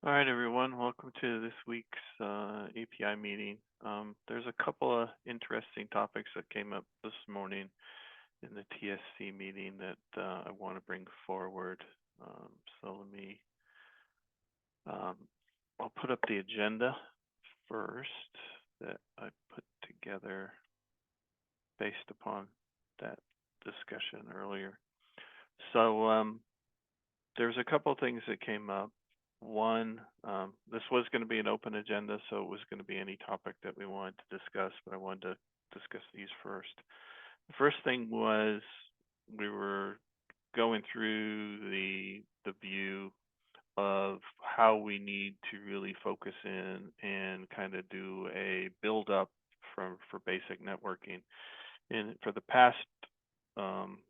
All right, everyone. Welcome to this week's API meeting. There's a couple of interesting topics that came up this morning in the TSC meeting that I want to bring forward. So um, I'll put up the agenda first that I put together based upon that discussion earlier. So there's a couple things that came up. One, this was going to be an open agenda, so it was going to be any topic that we wanted to discuss, but I wanted to discuss these first. The first thing was we were going through the view of how we need to really focus in and kind of do a build up for basic networking. And for the past um,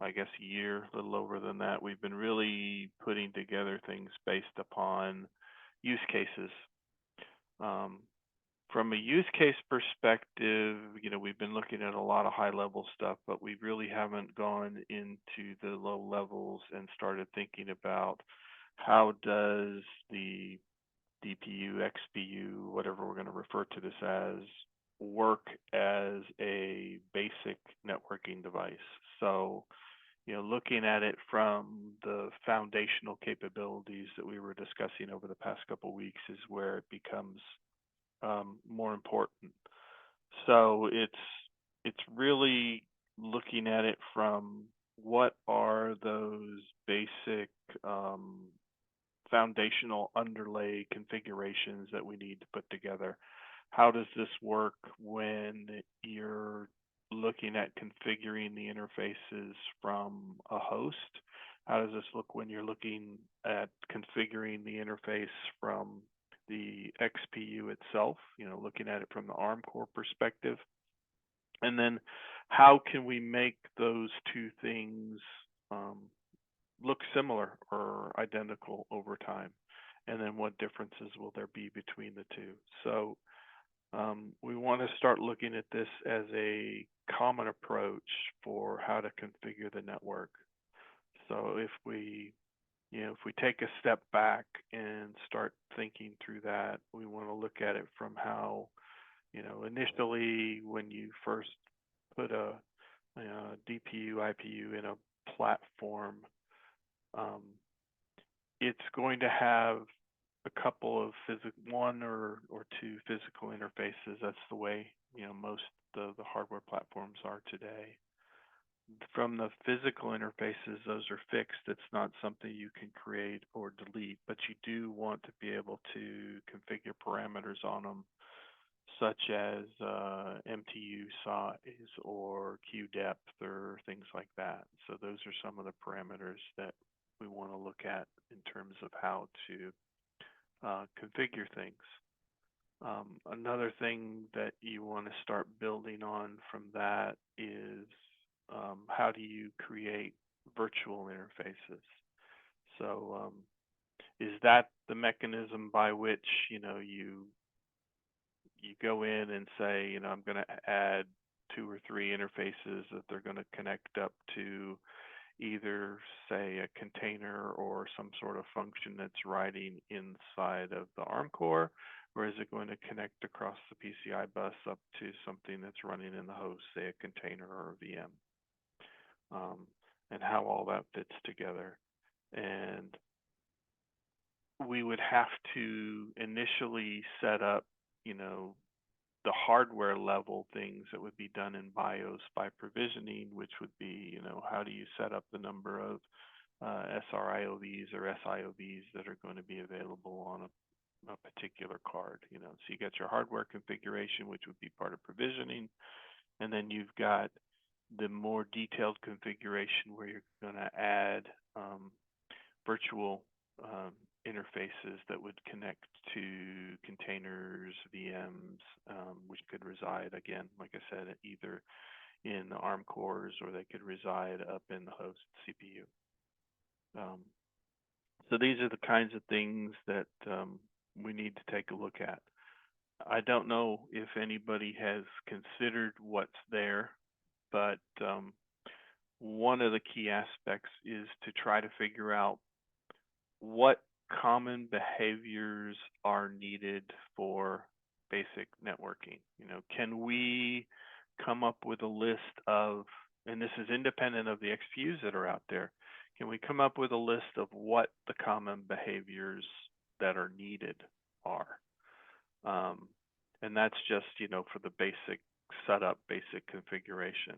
I guess a year, a little over than that, we've been really putting together things based upon use cases. Um, from a use case perspective, we've been looking at a lot of high level stuff, but we really haven't gone into the low levels and started thinking about how does the DPU, XPU, whatever we're going to refer to this as, work as a basic networking device. So looking at it from the foundational capabilities that we were discussing over the past couple of weeks is where it becomes more important. So it's really looking at it from what are those basic foundational underlay configurations that we need to put together. How does this work when you're looking at configuring the interfaces from a host? How does this look when you're looking at configuring the interface from the XPU itself, looking at it from the ARM core perspective? And then how can we make those two things um, look similar or identical over time? And then what differences will there be between the two? So we want to start looking at this as a common approach for how to configure the network. So if we take a step back and start thinking through that, we want to look at it from how, initially when you first put a DPU, IPU in a platform, um, it's going to have a couple of one or two physical interfaces. That's the way most of the hardware platforms are today. From the physical interfaces, those are fixed. It's not something you can create or delete, but you do want to be able to configure parameters on them, such as MTU size or queue depth or things like that. So those are some of the parameters that we want to look at in terms of how to configure things. Another thing that you want to start building on from that is how do you create virtual interfaces? So is that the mechanism by which you go in and say, I'm going to add two or three interfaces that they're going to connect up to either, say, a container or some sort of function that's riding inside of the ARM core, or is it going to connect across the PCI bus up to something that's running in the host, say a container or a VM, and how all that fits together. And we would have to initially set up, the hardware level things that would be done in BIOS by provisioning, which would be, how do you set up the number of SRIOVs or SIOVs that are going to be available on a particular card. So you got your hardware configuration, which would be part of provisioning, and then you've got the more detailed configuration where you're going to add virtual interfaces that would connect to containers, VMs, which could reside, again, like I said, either in the ARM cores or they could reside up in the host CPU. So these are the kinds of things that we need to take a look at. I don't know if anybody has considered what's there, but one of the key aspects is to try to figure out what common behaviors are needed for basic networking? You know, can we come up with a list of, and this is independent of the XPUs that are out there, can we come up with a list of what the common behaviors that are needed are? And that's just, you know, for the basic setup, basic configuration.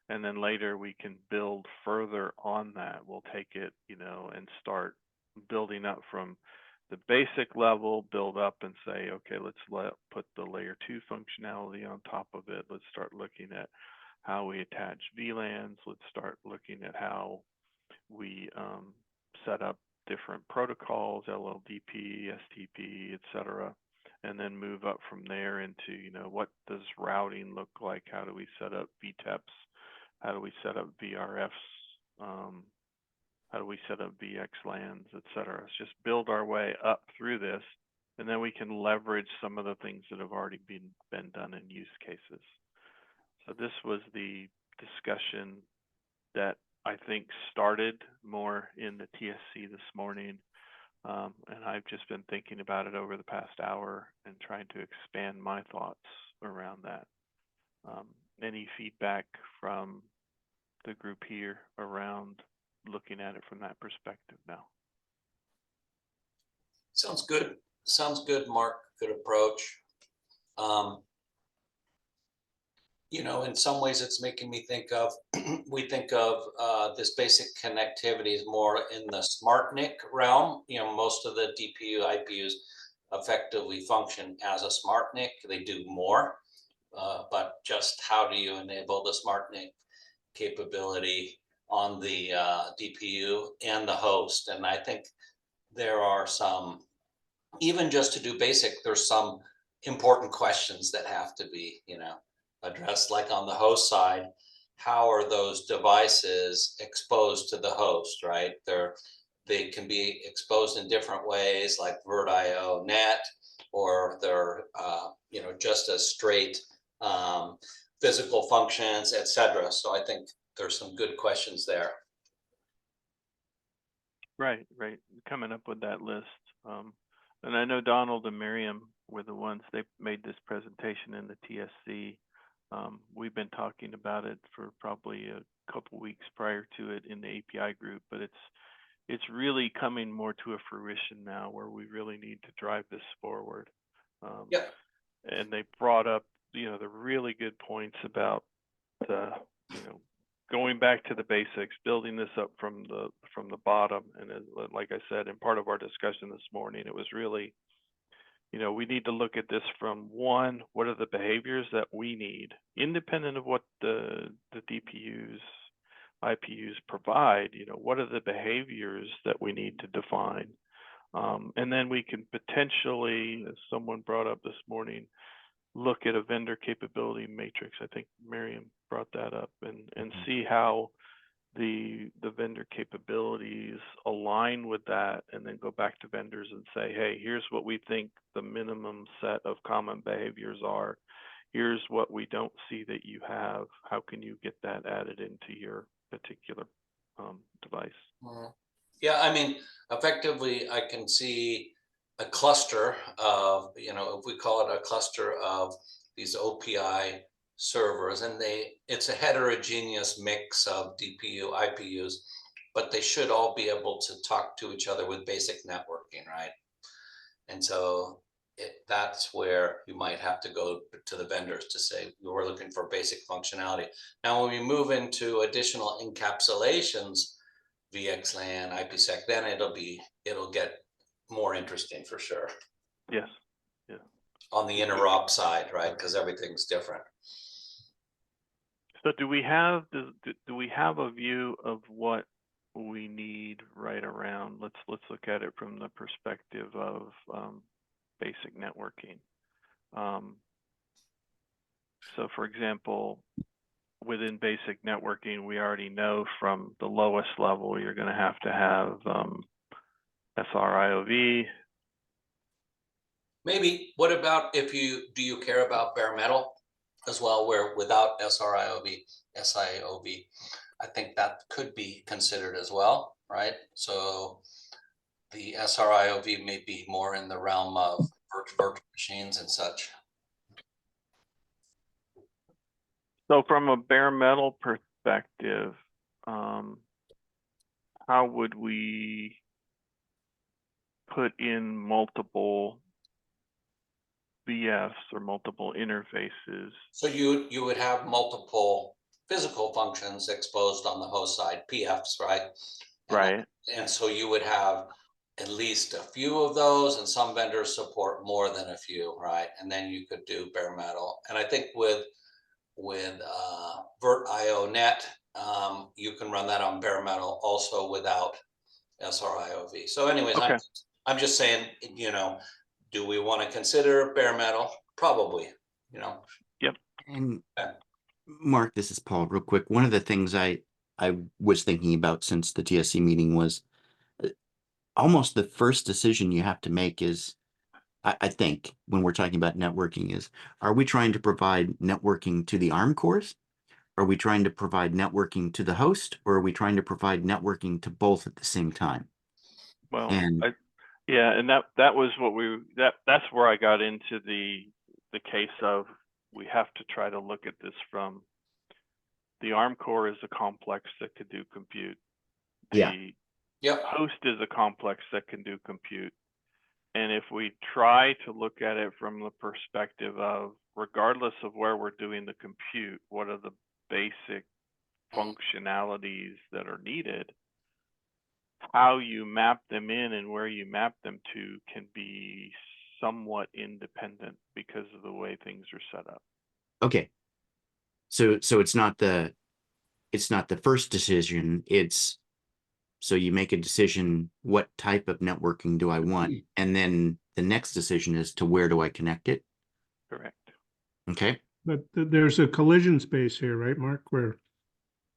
And then later we can build further on that. We'll take it, you know, and start building up from the basic level, build up and say, okay, let's put the layer 2 functionality on top of it. Let's start looking at how we attach VLANs. Let's start looking at how we set up different protocols, LLDP, STP, etc., and then move up from there into, you know, what does routing look like? How do we set up VTEPs? How do we set up VRFs? How do we set up VXLANs, etc.? Let's just build our way up through this, and then we can leverage some of the things that have already been done in use cases. So this was the discussion that I think started more in the TSC this morning. And I've just been thinking about it over the past hour and trying to expand my thoughts around that. Any feedback from the group here around looking at it from that perspective now? Sounds good. Sounds good, Mark. Good approach. You know, in some ways it's making me think of, we think of this basic connectivity is more in the SmartNIC realm. You know, most of the DPU, IPUs effectively function as a SmartNIC. They do more, but just how do you enable the SmartNIC capability on the DPU and the host? And I think there are some, even just to do basic, there's some important questions that have to be, you know, addressed. Like on the host side, how are those devices exposed to the host, right? They can be exposed in different ways, like VirtIO net, or they're you know, just as straight physical functions, etc. So I think there's some good questions there. Right. Coming up with that list. And I know Donald and Miriam were the ones, they made this presentation in the TSC. We've been talking about it for probably a couple weeks prior to it in the API group, but it's really coming more to a fruition now where we really need to drive this forward. Yeah. And they brought up, you know, the really good points about the, you know, going back to the basics, building this up from the bottom. And like I said, in part of our discussion this morning, it was really, you know, we need to look at this from one, what are the behaviors that we need, independent of what the DPUs, IPUs provide, you know, what are the behaviors that we need to define? And then we can potentially, as someone brought up this morning, look at a vendor capability matrix. I think Miriam brought that up, and see how the vendor capabilities align with that, and then go back to vendors and say, hey, here's what we think the minimum set of common behaviors are. Here's what we don't see that you have. How can you get that added into your particular device? Yeah, I mean, effectively, I can see a cluster of, you know, if we call it a cluster of these OPI servers, and it's a heterogeneous mix of DPU, IPUs, but they should all be able to talk to each other with basic networking, right? And so that's where you might have to go to the vendors to say, we're looking for basic functionality. Now, when we move into additional encapsulations, VXLAN, IPsec, then it'll get more interesting for sure. Yes. Yeah. On the interop side, right? Because everything's different. So do we have a view of what we need right around? Let's look at it from the perspective of basic networking. So for example, within basic networking, we already know from the lowest level, you're going to have SRIOV. Maybe, what about if do you care about bare metal as well, where without SIOV, I think that could be considered as well, right? So the SRIOV may be more in the realm of virtual machines and such. So from a bare metal perspective, how would we put in multiple VFs or multiple interfaces? So you would have multiple physical functions exposed on the host side, PFs, right? Right. And so you would have at least a few of those, and some vendors support more than a few, right? And then you could do bare metal. And I think with VirtIO.net, you can run that on bare metal also without SRIOV. So anyways, Okay. I'm just saying, do we want to consider bare metal? Probably, Yep. And Okay. Mark, this is Paul, real quick. One of the things I was thinking about since the TSC meeting was almost the first decision you have to make is, I think, when we're talking about networking is, are we trying to provide networking to the ARM cores? Are we trying to provide networking to the host, or are we trying to provide networking to both at the same time? Well, And yeah, and that was what that's where I got into the case of we have to try to look at this from the ARM core is a complex that could do compute. The Yep. host is a complex that can do compute. And if we try to look at it from the perspective of, regardless of where we're doing the compute, what are the basic functionalities that are needed, how you map them in and where you map them to can be somewhat independent because of the way things are set up. okay, so it's not the first decision. It's so you make a decision, what type of networking do I want? And then the next decision is to where do I connect it? Correct. Okay. But there's a collision space here, right, Mark, where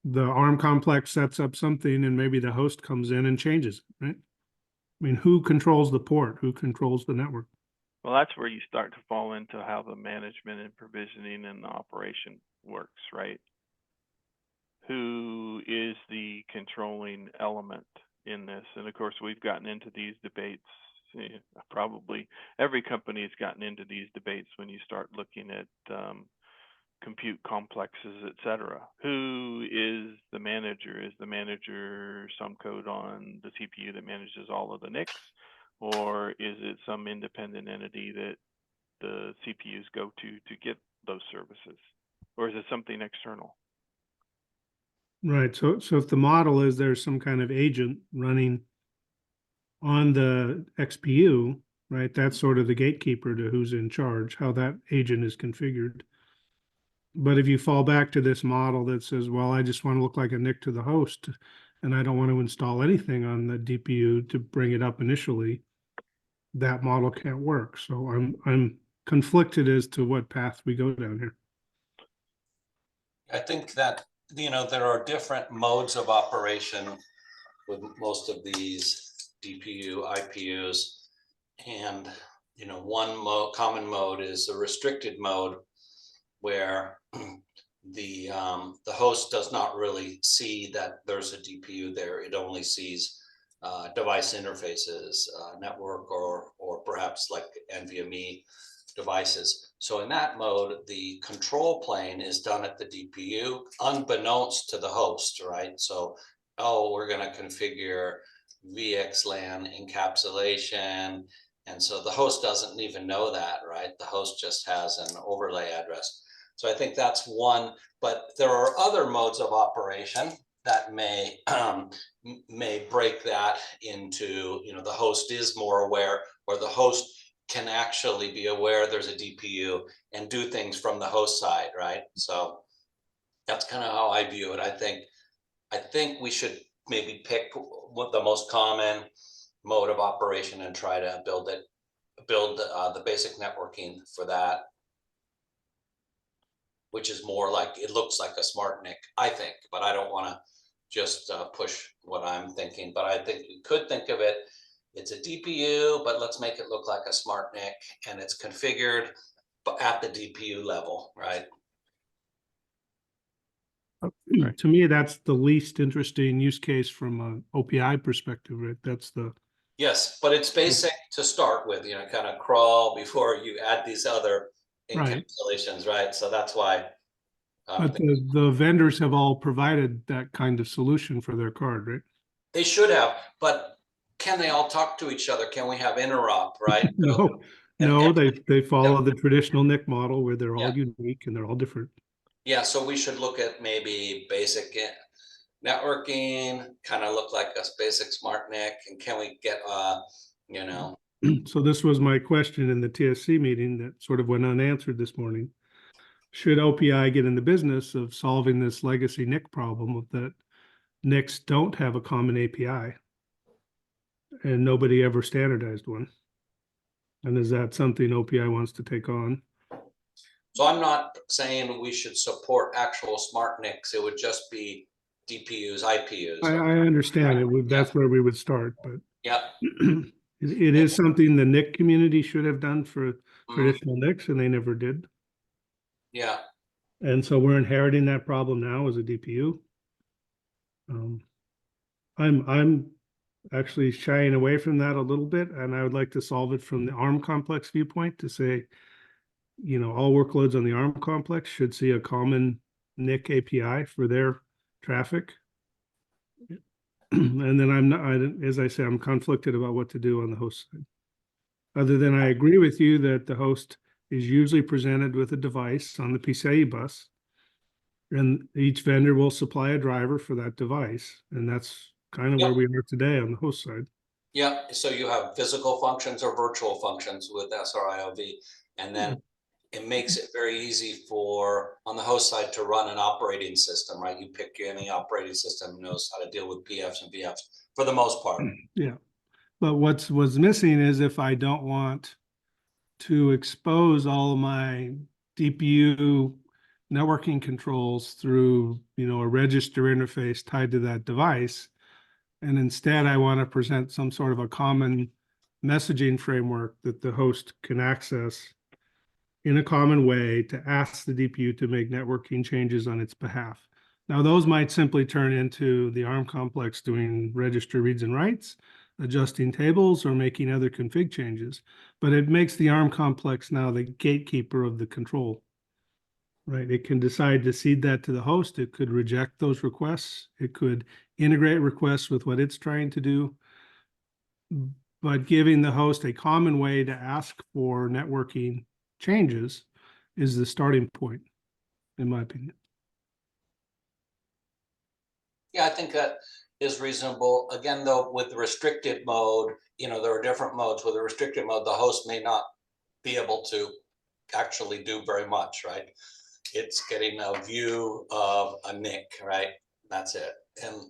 the ARM complex sets up something and maybe the host comes in and changes it, right? I mean, who controls the port? Who controls the network? Well, that's where you start to fall into how the management and provisioning and the operation works, right? Who is the controlling element in this? And of course, we've gotten into these debates. Probably every company has gotten into these debates when you start looking at compute complexes, et cetera. Who is the manager? Is the manager some code on the CPU that manages all of the NICs? Or is it some independent entity that the CPUs go to get those services? Or is it something external? Right. So if the model is there's some kind of agent running on the XPU, right, that's sort of the gatekeeper to who's in charge, how that agent is configured. But if you fall back to this model that says, well, I just want to look like a NIC to the host, and I don't want to install anything on the DPU to bring it up initially, that model can't work. So I'm conflicted as to what path we go down here. I think that, there are different modes of operation with most of these DPU, IPUs. And, one common mode is a restricted mode where the host does not really see that there's a DPU there. It only sees device interfaces, network, or perhaps like NVMe devices. So in that mode, the control plane is done at the DPU, unbeknownst to the host, right? So, we're going to configure VXLAN encapsulation. And so the host doesn't even know that, right? The host just has an overlay address. So I think that's one, but there are other modes of operation that may break that into, the host is more aware, or the host can actually be aware there's a DPU and do things from the host side, right? So that's kind of how I view it. I think we should maybe pick what the most common mode of operation and try to build the basic networking for that, which is more like, it looks like a smart NIC, I think, but I don't want to just push what I'm thinking. But I think we could think of it, it's a DPU, but let's make it look like a smart NIC, and it's configured at the DPU level, right? Right. To me, that's the least interesting use case from an OPI perspective, right? That's the Yes, but it's basic to start with, kind of crawl before you add these other Right. encapsulations, right? So that's why. But the vendors have all provided that kind of solution for their card, right? They should have, but can they all talk to each other? Can we have interop, right? No, they follow the traditional NIC model where they're all Yeah. unique and they're all different. Yeah, so we should look at maybe basic networking, kind of look like a basic smart NIC, and can we get, So this was my question in the TSC meeting that sort of went unanswered this morning. Should OPI get in the business of solving this legacy NIC problem of that NICs don't have a common API and nobody ever standardized one? And is that something OPI wants to take on? So I'm not saying we should support actual smart NICs. It would just be DPUs, IPUs. I understand it. That's where we would start, but Yeah. it is something the NIC community should have done for traditional NICs, and they never did. Yeah. And so we're inheriting that problem now as a DPU. I'm actually shying away from that a little bit, and I would like to solve it from the ARM complex viewpoint to say, all workloads on the ARM complex should see a common NIC API for their traffic. And then as I say, I'm conflicted about what to do on the host side. Other than I agree with you that the host is usually presented with a device on the PCIe bus, and each vendor will supply a driver for that device. And that's kind of where we are today on the host side. Yeah, so you have physical functions or virtual functions with SRIOV, and then it makes it very easy on the host side to run an operating system, right? You pick any operating system knows how to deal with PFs and VFs for the most part. Yeah, but what's missing is if I don't want to expose all of my DPU networking controls through, a register interface tied to that device, and instead I want to present some sort of a common messaging framework that the host can access in a common way to ask the DPU to make networking changes on its behalf. Now, those might simply turn into the ARM complex doing register reads and writes, adjusting tables, or making other config changes. But it makes the ARM complex now the gatekeeper of the control, right? It can decide to cede that to the host. It could reject those requests. It could integrate requests with what it's trying to do. But giving the host a common way to ask for networking changes is the starting point, in my opinion. Yeah, I think that is reasonable. Again, though, with the restricted mode, there are different modes. With a restricted mode, the host may not be able to actually do very much, right? It's getting a view of a NIC, right? That's it. And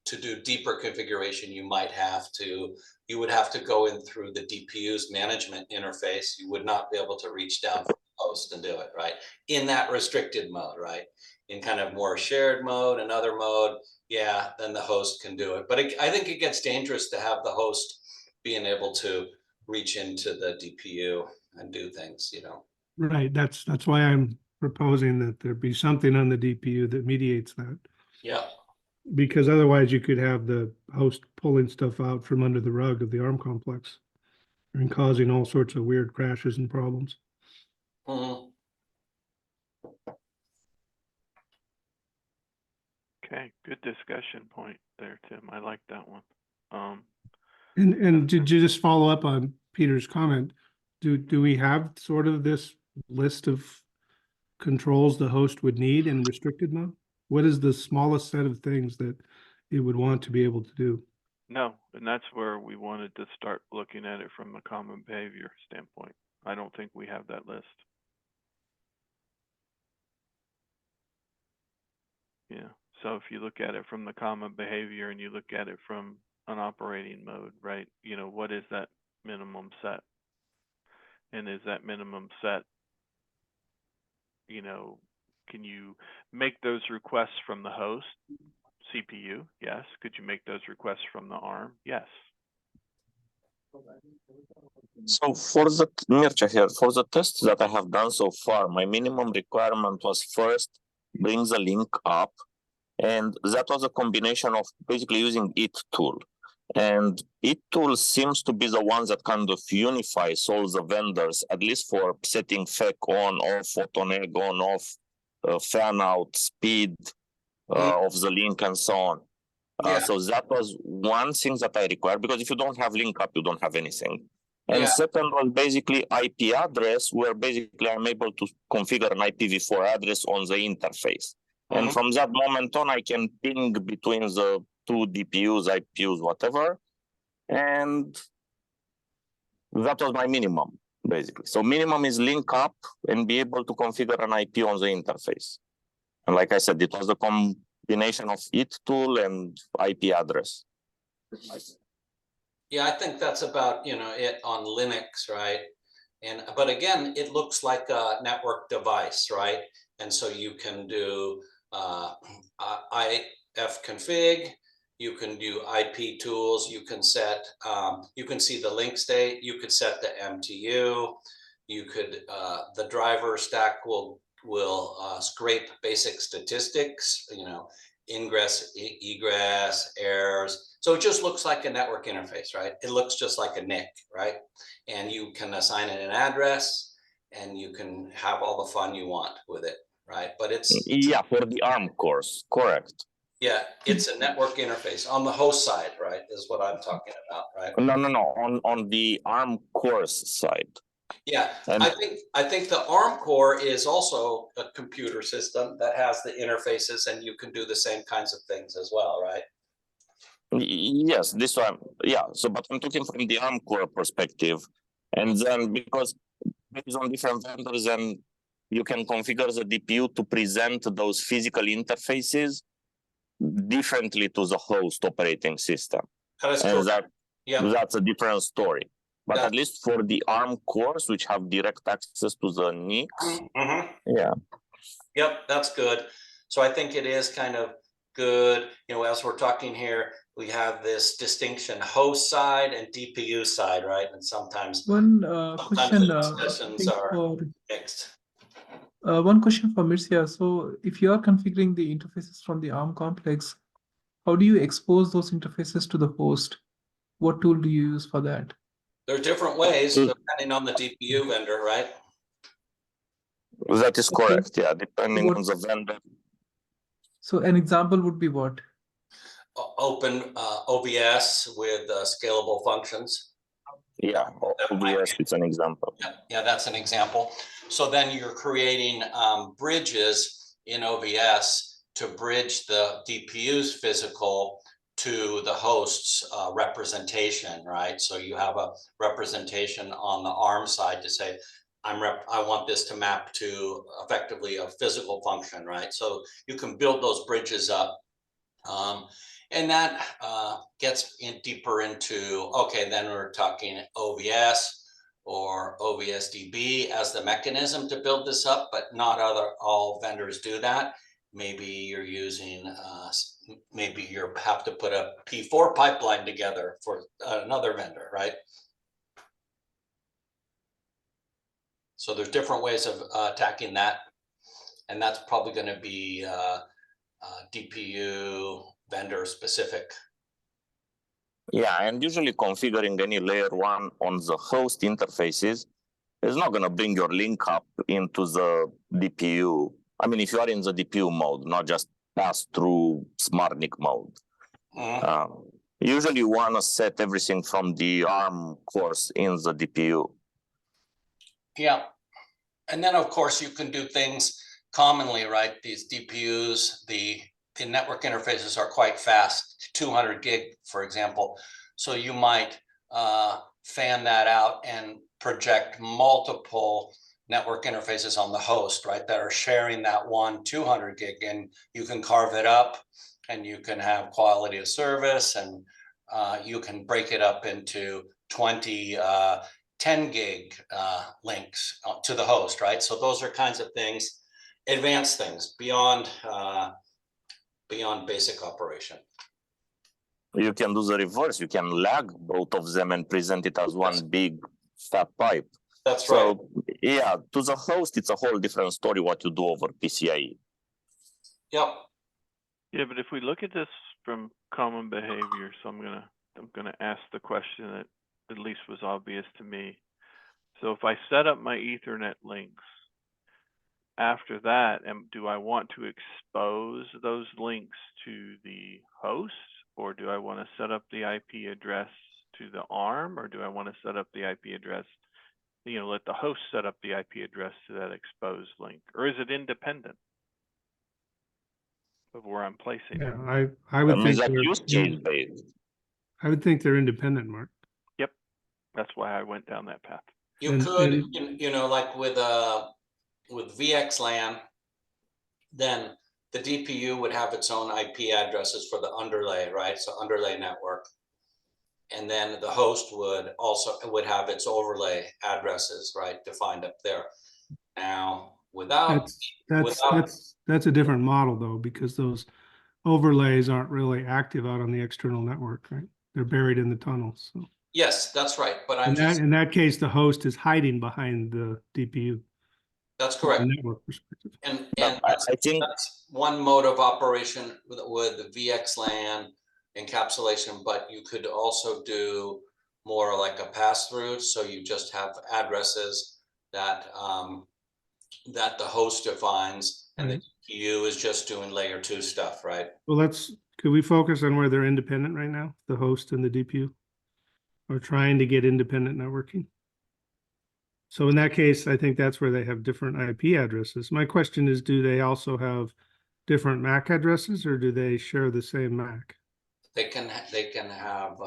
to do deeper configuration, you would have to go in through the DPU's management interface. You would not be able to reach down from the host and do it, right? In that restricted mode, right? In kind of more shared mode, another mode, yeah, then the host can do it. But I think it gets dangerous to have the host being able to reach into the DPU and do things, Right. That's why I'm proposing that there be something on the DPU that mediates that. Yeah. Because otherwise you could have the host pulling stuff out from under the rug of the ARM complex and causing all sorts of weird crashes and problems. Mm-hmm. Okay, good discussion point there, Tim. I like that one. And did you just follow up on Peter's comment? Do we have sort of this list of controls the host would need in restricted mode? What is the smallest set of things that it would want to be able to do? No, and that's where we wanted to start looking at it from the common behavior standpoint. I don't think we have that list. Yeah, so if you look at it from the common behavior and you look at it from an operating mode, right? What is that minimum set? And is that minimum set, can you make those requests from the host CPU? Yes. Could you make those requests from the ARM? Yes. So for the tests that I have done so far, my minimum requirement was first bring the link up, and that was a combination of basically using it tool. And it-tool seems to be the one that kind of unifies all the vendors, at least for setting FEC on, off, photoneg on, off, fan out, speed of the link, and so on. Yeah. So that was one thing that I required, because if you don't have link up, you don't have anything. And Yeah. second was basically IP address, where basically I'm able to configure an IPv4 address on the interface. And from that moment on, I can ping between the two DPUs, IPUs, whatever. And that was my minimum, basically. So minimum is link up and be able to configure an IP on the interface. And like I said, it was a combination of it-tool and IP address. Yeah, I think that's about, it on Linux, right? But again, it looks like a network device, right? And so you can do ifconfig, you can do IP tools, you can set, you can see the link state, you could set the MTU, you could, the driver stack will scrape basic statistics, ingress, egress, errors. So it just looks like a network interface, right? It looks just like a NIC, right? And you can assign it an address and you can have all the fun you want with it, right? But Yeah, for the ARM course, correct. yeah, it's a network interface on the host side, right? Is what I'm talking about, right? No. On the ARM course side. Yeah, And I think the ARM core is also a computer system that has the interfaces, and you can do the same kinds of things as well, right? yes, this one, yeah. So, but I'm talking from the ARM core perspective, and then because based on different vendors, and you can configure the DPU to present those physical interfaces differently to the host operating system, That is and correct. that's a different story. But Yeah. at least for the ARM cores, which have direct access to the NICs, yeah. Yep, that's good. So I think it is kind of good. As we're talking here, we have this distinction: host side and DPU side, right? And sometimes One the question, discussions are mixed. one question for Mircea. So if you are configuring the interfaces from the ARM complex, how do you expose those interfaces to the host? What tool do you use for that? There are different ways depending on the DPU vendor, right? That is Okay. correct, yeah, depending What- on the vendor. So an example would be what? Open OVS with scalable functions. Yeah, OVS is an example. Yeah, that's an example. So then you're creating bridges in OVS to bridge the DPU's physical to the host's representation, right? So you have a representation on the ARM side to say, I want this to map to effectively a physical function, right? So you can build those bridges up. And that gets in deeper into, okay, then we're talking OVS or OVSDB as the mechanism to build this up, but not all vendors do that. Maybe you're using, maybe you have to put a P4 pipeline together for another vendor, right? So there's different ways of attacking that. And that's probably going to be DPU vendor specific. Yeah, and usually configuring any layer one on the host interfaces is not going to bring your link up into the DPU. I mean, if you are in the DPU mode, not just pass through SmartNIC mode. Usually you want to set everything from the ARM cores in the DPU. Yeah. And then, of course, you can do things commonly, right? These DPUs, the network interfaces are quite fast, 200 gig, for example. So you might fan that out and project multiple network interfaces on the host, right? That are sharing that one 200 gig, and you can carve it up and you can have quality of service, and you can break it up into 20 10 gig links to the host, right? So those are kinds of things, advanced things beyond basic operation. You can do the reverse. You can lag both of them and present it as one big fat pipe. That's right. So yeah, to the host, it's a whole different story what you do over PCIe. Yep. Yeah, but if we look at this from common behavior, so I'm gonna I'm gonna ask the question that at least was obvious to me. So if I set up my Ethernet links, after that, do I want to expose those links to the host, or do I want to set up the IP address to the ARM, or do I want to set up the IP address, let the host set up the IP address to that exposed link, or is it independent of where I'm placing Yeah, it? I would Is think that use case based? I would think they're independent, Mark. Yep, that's why I went down that path. You And- could, and- like with VXLAN, then the DPU would have its own IP addresses for the underlay, right? So underlay network. And then the host would have its overlay addresses, right, defined up there. Now, That's a different model though, because those overlays aren't really active out on the external network, right? They're buried in the tunnels. So yes, that's right. But in that case, the host is hiding behind the DPU. that's from a correct. network perspective. And I think that's one mode of operation with the VXLAN encapsulation, but you could also do more like a pass-through. So you just have addresses that that the host defines, and the DPU is just doing layer 2 stuff, right? Well, could we focus on where they're independent right now, the host and the DPU? Or trying to get independent networking? So in that case, I think that's where they have different IP addresses. My question is, do they also have different MAC addresses, or do they share the same MAC? They can have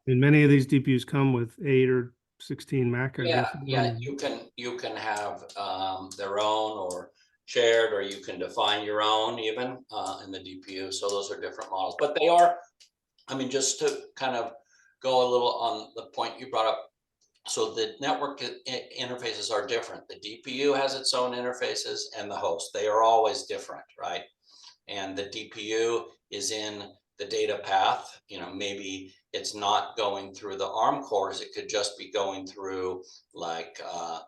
And many of these DPUs come with 8 or 16 MAC yeah, addresses. you can have their own or shared, or you can define your own even in the DPU. So those are different models, but they are, I mean, just to kind of go a little on the point you brought up. So the network interfaces are different. The DPU has its own interfaces, and the host, they are always different, right? And the DPU is in the data path. Maybe it's not going through the ARM cores. It could just be going through like a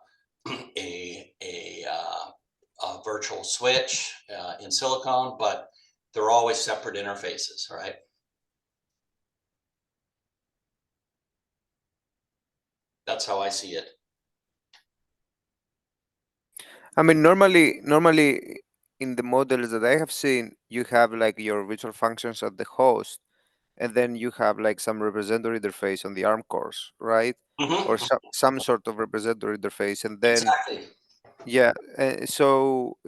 virtual switch in silicon, but they're always separate interfaces, right? That's how I see it. I mean, normally in the models that I have seen, you have like your virtual functions at the host, and then you have like some representative interface on the ARM cores, right? Or some sort of representative interface, and then Exactly. yeah, so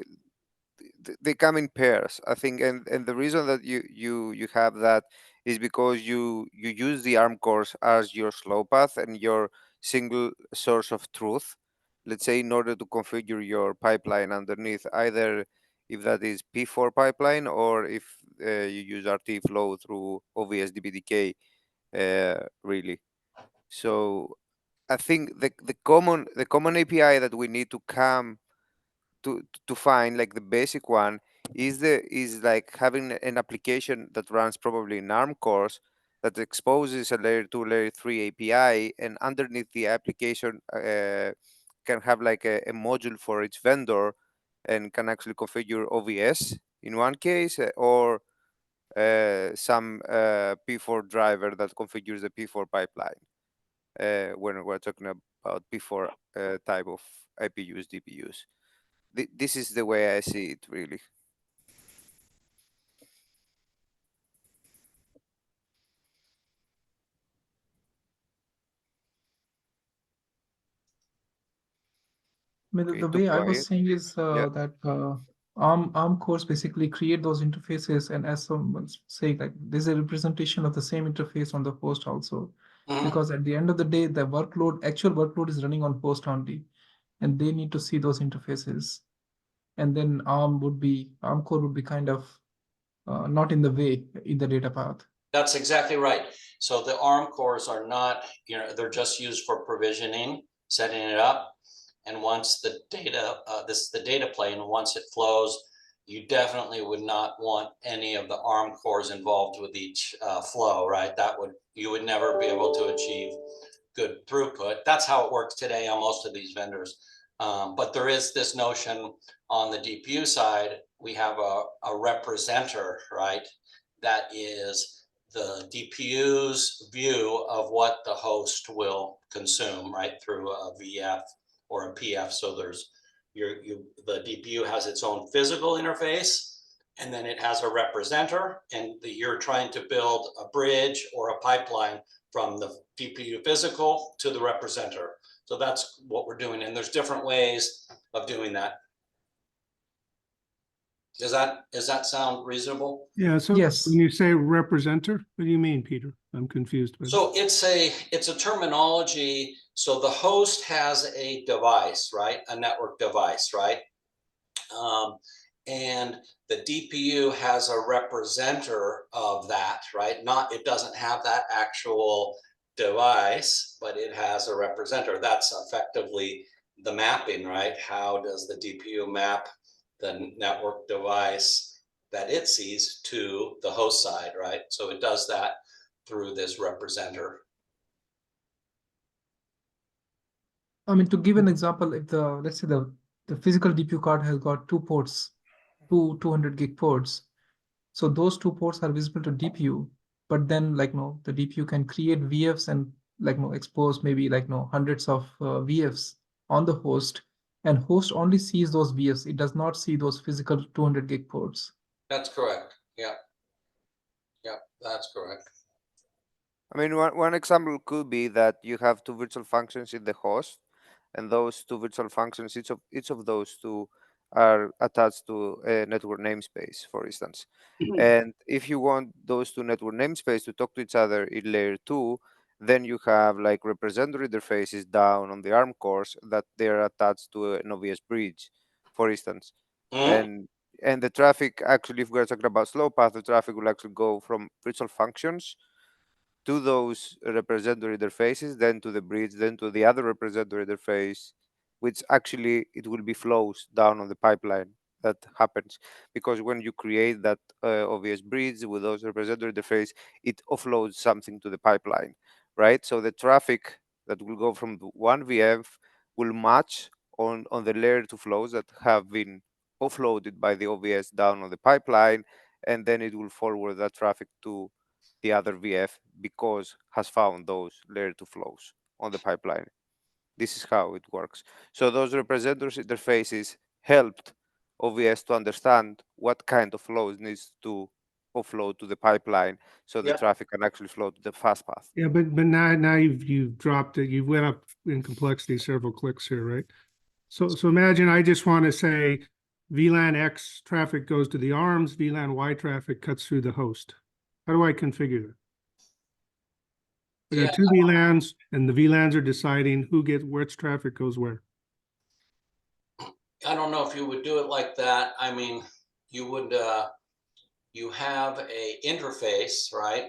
they come in pairs, I think, and the reason that you have that is because you use the ARM cores as your slow path and your single source of truth, let's say, in order to configure your pipeline underneath, either if that is P4 pipeline or if you use RT flow through OVS DPDK, really. So I think the common API that we need to come to find, like the basic one, is like having an application that runs probably in ARM cores that exposes a layer 2, layer 3 API, and underneath the application can have like a module for each vendor and can actually configure OVS in one case, or some P4 driver that configures the P4 pipeline when we're talking about P4 type of IPUs, DPUs. This is the way I see it, really. I mean, Okay, the too way I was quiet. saying is Yeah. that ARM cores basically create those interfaces, and as someone's saying, like there's a representation of the same interface on the host also, because at the end of the day, the actual workload is running on host only, and they need to see those interfaces, and then ARM core would be kind of not in the way in the data path. That's exactly right. So the ARM cores are not, they're just used for provisioning, setting it up. And once the data, this is the data plane, once it flows, you definitely would not want any of the ARM cores involved with each flow, right? You would never be able to achieve good throughput. That's how it works today on most of these vendors. But there is this notion on the DPU side, we have a representer, right? That is the DPU's view of what the host will consume, right, through a VF or a PF. So there's the DPU has its own physical interface, and then it has a representer, and you're trying to build a bridge or a pipeline from the DPU physical to the representer. So that's what we're doing, and there's different ways of doing that. Does that sound reasonable? Yeah, so Yes. when you say representer, what do you mean, Peter? I'm confused. By that. So it's a terminology. So the host has a device, right? A network device, right? And the DPU has a representer of that, right? It doesn't have that actual device, but it has a representer. That's effectively the mapping, right? How does the DPU map the network device that it sees to the host side, right? So it does that through this representer. I mean, to give an example, if let's say the physical DPU card has got two ports, two 200 gig ports. So those two ports are visible to DPU, but then the DPU can create VFs and expose maybe hundreds of VFs on the host, and host only sees those VFs. It does not see those physical 200 gig ports. That's correct. Yeah. Yeah, that's correct. I mean, one example could be that you have two virtual functions in the host, and those two virtual functions, each of those two are attached to a network namespace, for instance. And if you want those two network namespaces to talk to each other in layer 2, then you have like representative interfaces down on the ARM cores that they're attached to an OVS bridge, for instance. And the traffic, actually, if we're talking about slow path, the traffic will actually go from virtual functions to those representative interfaces, then to the bridge, then to the other representative interface, which actually it will be flows down on the pipeline that happens. Because when you create that OVS bridge with those representative interface, it offloads something to the pipeline, right? So the traffic that will go from the one VF will match on the layer 2 flows that have been offloaded by the OVS down on the pipeline, and then it will forward that traffic to the other VF because has found those layer 2 flows on the pipeline. This is how it works. So those representative interfaces helped OVS to understand what kind of flows needs to offload to the pipeline so the traffic can actually flow to the fast path. Yeah, but now you've dropped it. You went up in complexity several clicks here, right? So imagine I just want to say VLAN X traffic goes to the arms, VLAN Y traffic cuts through the host. How do I configure that? We got two VLANs, and the VLANs are deciding which traffic goes where. I don't know if you would do it like that. I mean, you would, you have a interface, right?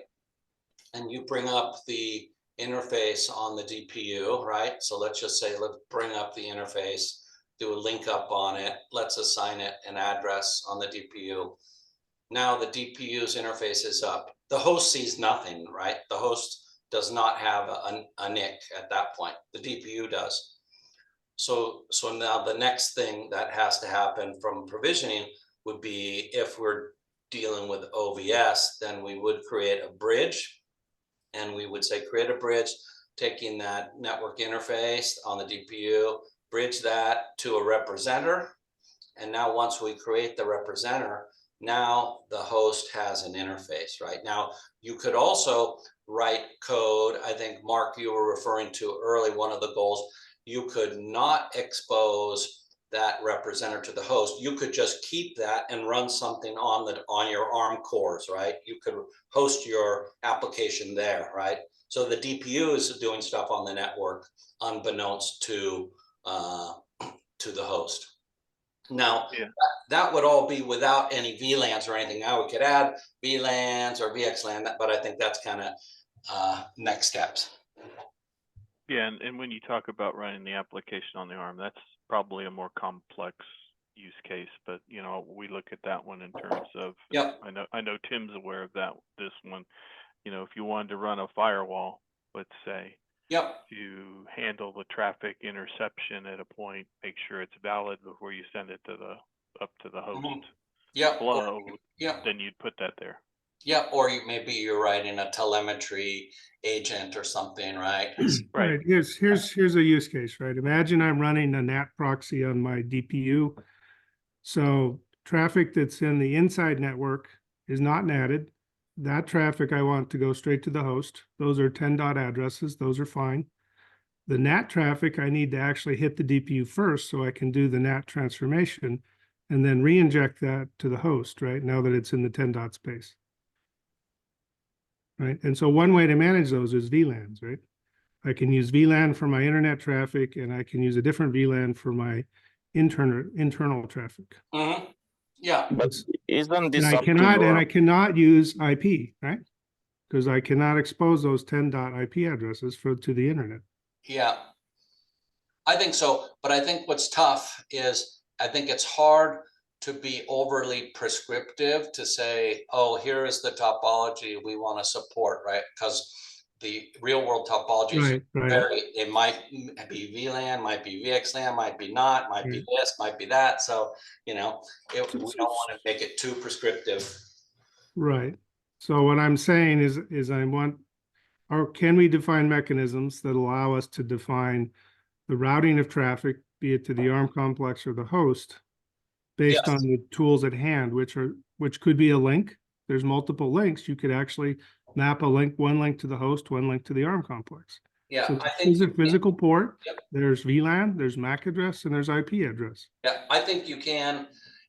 And you bring up the interface on the DPU, right? So let's just say, let's bring up the interface, do a link up on it. Let's assign it an address on the DPU. Now the DPU's interface is up. The host sees nothing, right? The host does not have a NIC at that point. The DPU does. So now the next thing that has to happen from provisioning would be, if we're dealing with OVS, then we would create a bridge, and we would say create a bridge, taking that network interface on the DPU, bridge that to a representer. And now once we create the representer, now the host has an interface, right? Now you could also write code. I think, Mark, you were referring to early, one of the goals, you could not expose that representer to the host. You could just keep that and run something on your ARM cores, right? You could host your application there, right? So the DPU is doing stuff on the network unbeknownst to the host. Now, that would all be without any VLANs or anything. Now we could add VLANs or VXLAN, but I think that's kind of next steps. Yeah, and when you talk about running the application on the ARM, that's probably a more complex use case. But we look at that one in terms of. Yep. I know Tim's aware of that. This one, if you wanted to run a firewall, let's say. Yep. To handle the traffic interception at a point, make sure it's valid before you send it up to the host. Yep. Flow. Yep. Then you'd put that there. Yeah, or maybe you're writing a telemetry agent or something, right? Right. Here's a use case, right? Imagine I'm running a NAT proxy on my DPU. So traffic that's in the inside network is not NATed. That traffic I want to go straight to the host. Those are 10 dot addresses. Those are fine. The NAT traffic, I need to actually hit the DPU first so I can do the NAT transformation and then re-inject that to the host, right? Now that it's in the 10 dot space. Right. And so one way to manage those is VLANs, right? I can use VLAN for my internet traffic and I can use a different VLAN for my internal traffic. Yeah, But It's- isn't And this I up to cannot, and your I cannot use IP, right? Because I cannot expose those 10 dot IP addresses to the internet. yeah. I think so, but I think what's tough is I think it's hard to be overly prescriptive to say, oh, here is the topology we want to support, right? Because the real world topologies Right, right. vary. It might be VLAN, might be VXLAN, might be not, might be this, might be that. So, we don't want to make it too prescriptive. Right. So what I'm saying is I want, or can we define mechanisms that allow us to define the routing of traffic, be it to the ARM complex or the host, based Yes. on the tools at hand, which could be a link. There's multiple links. You could actually map one link to the host, one link to the ARM complex. Yeah, So I think there's a physical port, Yep. there's VLAN, there's MAC address, and there's IP address. Yeah, I think you can.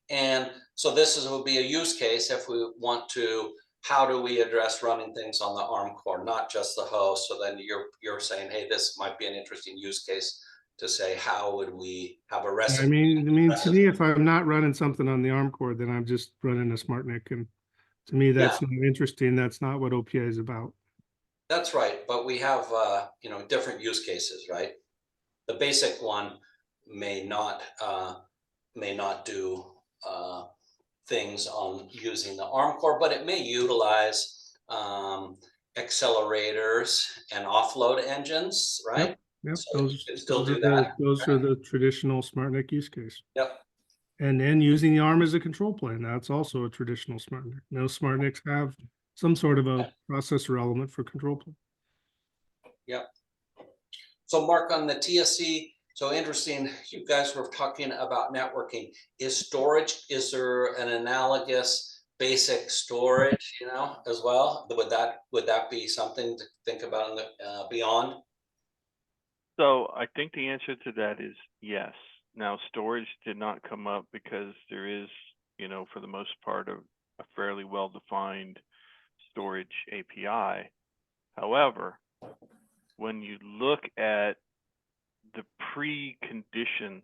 And so will be a use case if we want to, how do we address running things on the ARM core, not just the host? So then you're saying, hey, this might be an interesting use case to say, how would we have a recipe? I mean, to me, if I'm not running something on the ARM core, then I'm just running a SmartNIC. And to me, that's not interesting. That's not what OPI is about. That's right. But we have, different use cases, right? The basic one may not do things on using the ARM core, but it may utilize accelerators and offload engines, right? Yep, So you those can still are do that. those are the traditional SmartNIC use case. Yep. And then using the ARM as a control plane, that's also a traditional SmartNIC. Most SmartNICs have some sort of a processor element for control plane. Yep. So Mark, on the TSC, so interesting, you guys were talking about networking. Is there an analogous basic storage, as well? Would that be something to think about in the beyond? So I think the answer to that is yes. Now, storage did not come up because there is, for the most part, a fairly well-defined storage API. However, when you look at the precondition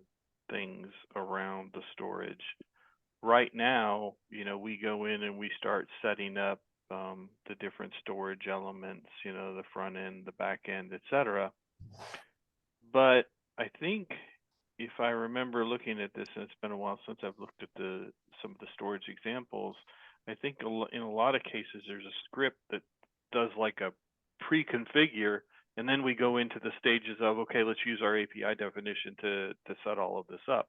things around the storage, right now, we go in and we start setting up the different storage elements, the front end, the back end, etc. But I think if I remember looking at this, and it's been a while since I've looked at some of the storage examples, I think in a lot of cases there's a script that does like a pre-configure, and then we go into the stages of, okay, let's use our API definition to set all of this up.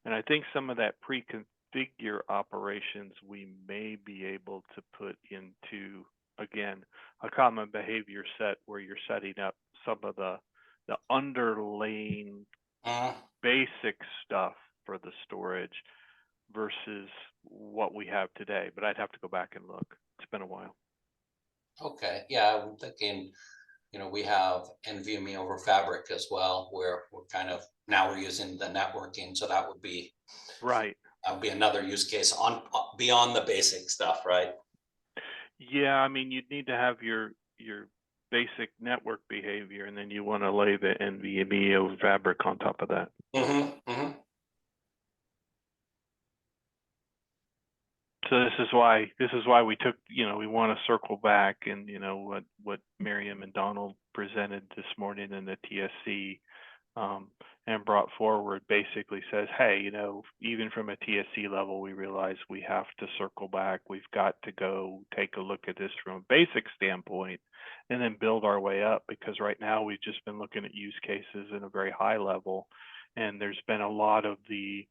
And I think some of that pre-configure operations we may be able to put into, again, a common behavior set where you're setting up some of the underlying basic stuff for the storage versus what we have today. But I'd have to go back and look. It's been a while. Okay, yeah, I'm thinking, we have NVMe over Fabric as well, where now we're using the networking, so that would be right. That would be another use case on beyond the basic stuff, right? Yeah, I mean, you'd need to have your basic network behavior, and then you want to lay the NVMe over Fabric on top of that. So this is why we took, we want to circle back, and what Miriam and Donald presented this morning in the TSC and brought forward basically says, hey, even from a TSC level, we realize we have to circle back. We've got to go take a look at this from a basic standpoint and then build our way up, because right now we've just been looking at use cases in a very high level, and there's been a lot of the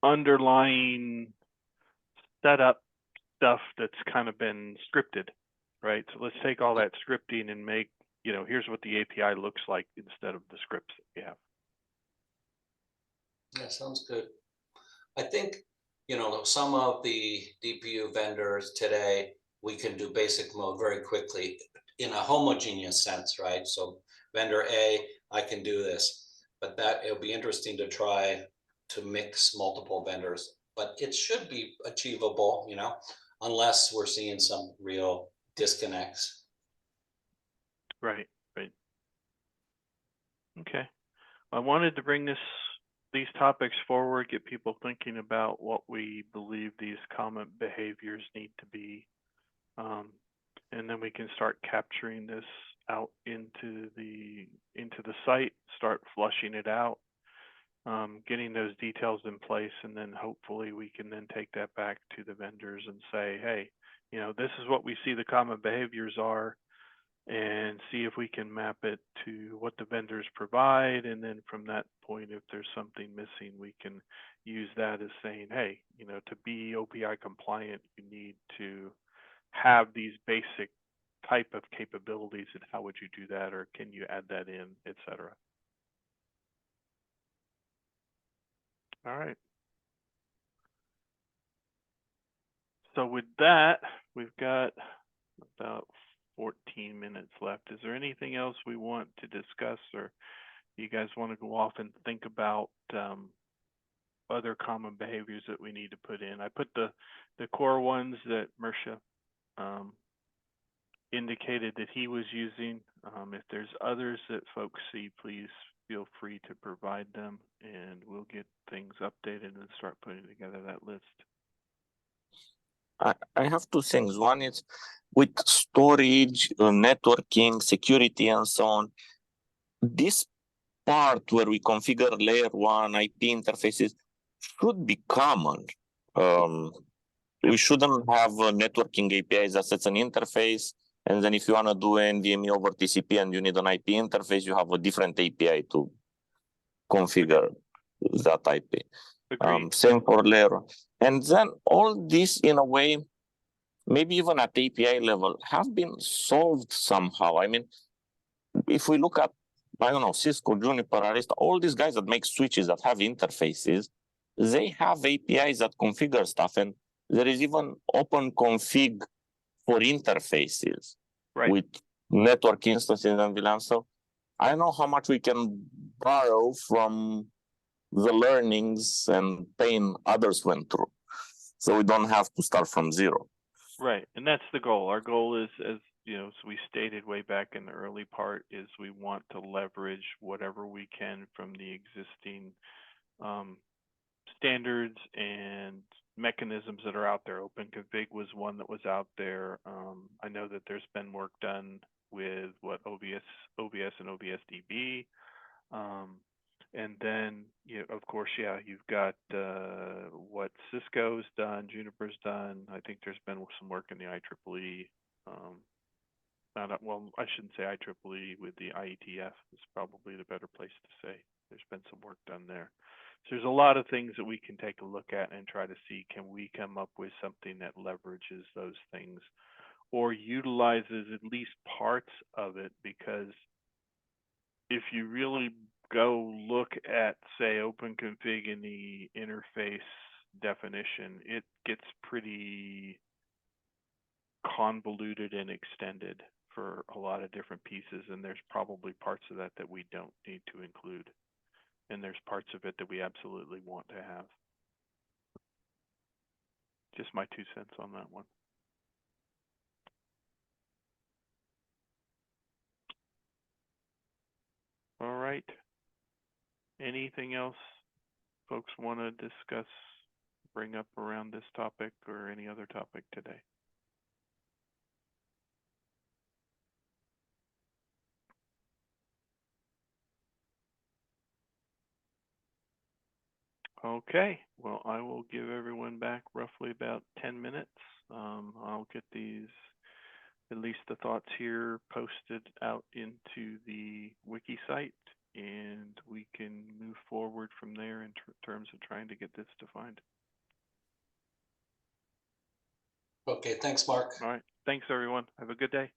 underlying setup stuff that's kind of been scripted, right? So let's take all that scripting and make, here's what the API looks like instead of the scripts that we have. Yeah, sounds good. I think, some of the DPU vendors today, we can do basic mode very quickly in a homogeneous sense, right? So vendor A, I can do this, but it'll be interesting to try to mix multiple vendors, but it should be achievable, unless we're seeing some real disconnects. Right. Okay. I wanted to bring these topics forward, get people thinking about what we believe these common behaviors need to be. And then we can start capturing this out into the site, start flushing it out, getting those details in place, and then hopefully we can then take that back to the vendors and say, hey, this is what we see the common behaviors are, and see if we can map it to what the vendors provide. And then from that point, if there's something missing, we can use that as saying, hey, to be OPI compliant, you need to have these basic type of capabilities, and how would you do that, or can you add that in, etc. All right. So with that, we've got about 14 minutes left. Is there anything else we want to discuss, or you guys want to go off and think about other common behaviors that we need to put in? I put the core ones that Mersha indicated that he was using. If there's others that folks see, please feel free to provide them, and we'll get things updated and start putting together that list. I have two things. One is with storage, networking, security, and so on. This part where we configure layer 1 IP interfaces should be common. We shouldn't have networking APIs that sets an interface, and then if you want to do NVMe over TCP and you need an IP interface, you have a different API to configure that IP. Same for layer 1. And then all this, in a way, maybe even at API level, have been solved somehow. I mean, if we look at, I don't know, Cisco, Juniper, Arista, all these guys that make switches that have interfaces, they have APIs that configure stuff, and there is even open config for interfaces with network instances and VLAN. So I don't know how much we can borrow from the learnings and pain others went through, so we don't have to start from zero. Right, and that's the goal. Our goal is, as as we stated way back in the early part, is we want to leverage whatever we can from the existing standards and mechanisms that are out there. OpenConfig was one that was out there. I know that there's been work done with OVS and OVSDB. And then, of course, you've got what Cisco's done, Juniper's done. I think there's been some work in the IEEE. Well, I shouldn't say IEEE, with the IETF is probably the better place to say. There's been some work done there. So there's a lot of things that we can take a look at and try to see, can we come up with something that leverages those things or utilizes at least parts of it? Because if you really go look at, say, OpenConfig in the interface definition, it gets pretty convoluted and extended for a lot of different pieces, and there's probably parts of that that we don't need to include, and there's parts of it that we absolutely want to have. Just my 2 cents on that one. All right. Anything else folks want to discuss, bring up around this topic or any other topic today? Okay, well, I will give everyone back roughly about 10 minutes. I'll get these, at least the thoughts here, posted out into the wiki site, and we can move forward from there in terms of trying to get this defined. Okay, thanks, Mark. All right. Thanks, everyone. Have a good day.